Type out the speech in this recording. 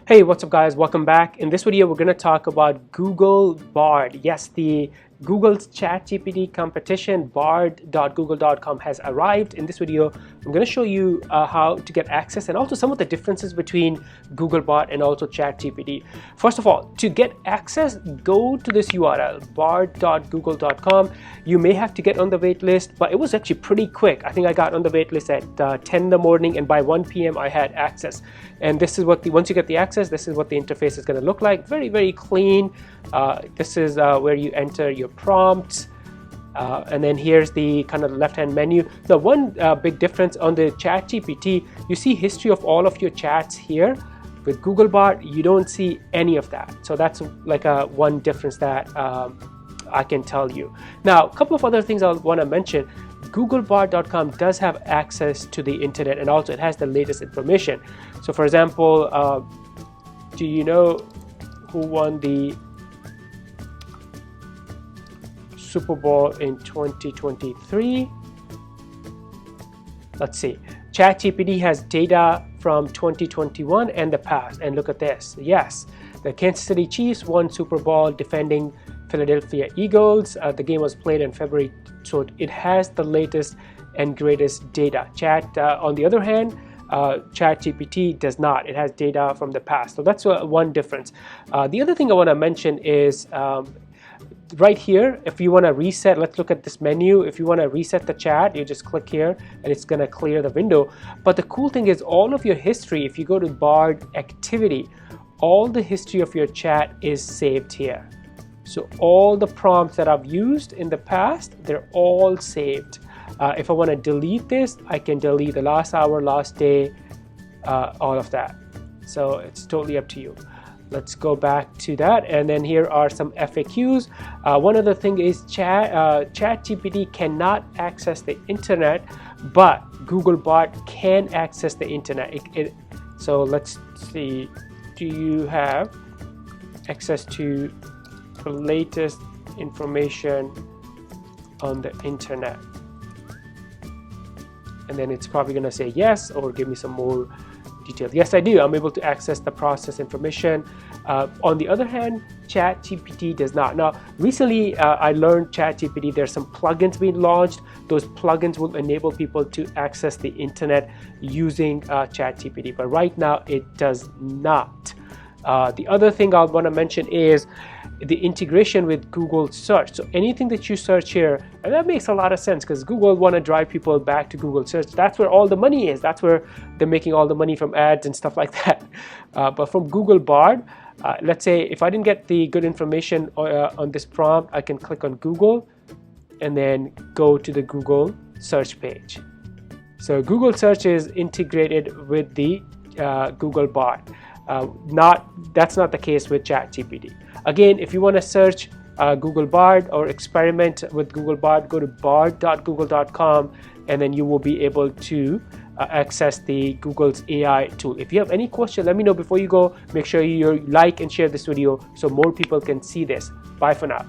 Hey, what's up guys? Welcome back. In this video, we're going to talk about Google BARD. Yes, the Google's ChatGPT competition, bard.google.com, has arrived. In this video, I'm going to show you how to get access and also some of the differences between Google BARD and also ChatGPT. First of all, to get access, go to this URL, bard.google.com. You may have to get on the wait list, but it was actually pretty quick. I think I got on the wait list at 10 in the morning, and by 1 p.m. I had access. And this is what once you get the access, this is what the interface is going to look like. Very, very clean. This is where you enter your prompts, and then here's the kind of left-hand menu. Now, one big difference on the ChatGPT, you see history of all of your chats here. With Google BARD, you don't see any of that. So that's like one difference that I can tell you. Now, a couple of other things I want to mention. Googlebard.com does have access to the internet, and also it has the latest information. So for example, do you know who won the Super Bowl in 2023? Let's see. ChatGPT has data from 2021 and the past, and look at this. Yes, the Kansas City Chiefs won Super Bowl defending Philadelphia Eagles. The game was played in February, so it has the latest and greatest data. On the other hand, ChatGPT does not. It has data from the past. So that's one difference. The other thing I want to mention is right here, if you want to reset, let's look at this menu. If you want to reset the chat, you just click here and it's going to clear the window. But the cool thing is all of your history, if you go to BARD activity, all the history of your chat is saved here. So all the prompts that I've used in the past, they're all saved. If I want to delete this, I can delete the last hour, last day, all of that. So it's totally up to you. Let's go back to that, and then here are some FAQs. One other thing is ChatGPT cannot access the internet, but Google BARD can access the internet. So let's see, do you have access to the latest information on the internet? And then it's probably going to say yes, or give me some more details. Yes, I do. I'm able to access the process information. On the other hand, ChatGPT does not. Now, recently I learned ChatGPT, there's some plugins being launched. Those plugins will enable people to access the internet using ChatGPT, but right now it does not. The other thing I want to mention is the integration with Google search. So anything that you search here, and that makes a lot of sense because Google want to drive people back to Google search. That's where all the money is. That's where they're making all the money from ads and stuff like that. But from Google BARD, let's say if I didn't get the good information on this prompt, I can click on Google and then go to the Google search page. So Google search is integrated with the Google BARD. That's not the case with ChatGPT. Again, if you want to search Google BARD or experiment with Google BARD, go to bard.google.com, and then you will be able to access the Google's AI tool. If you have any question, let me know before you go. Make sure you like and share this video so more people can see this. Bye for now.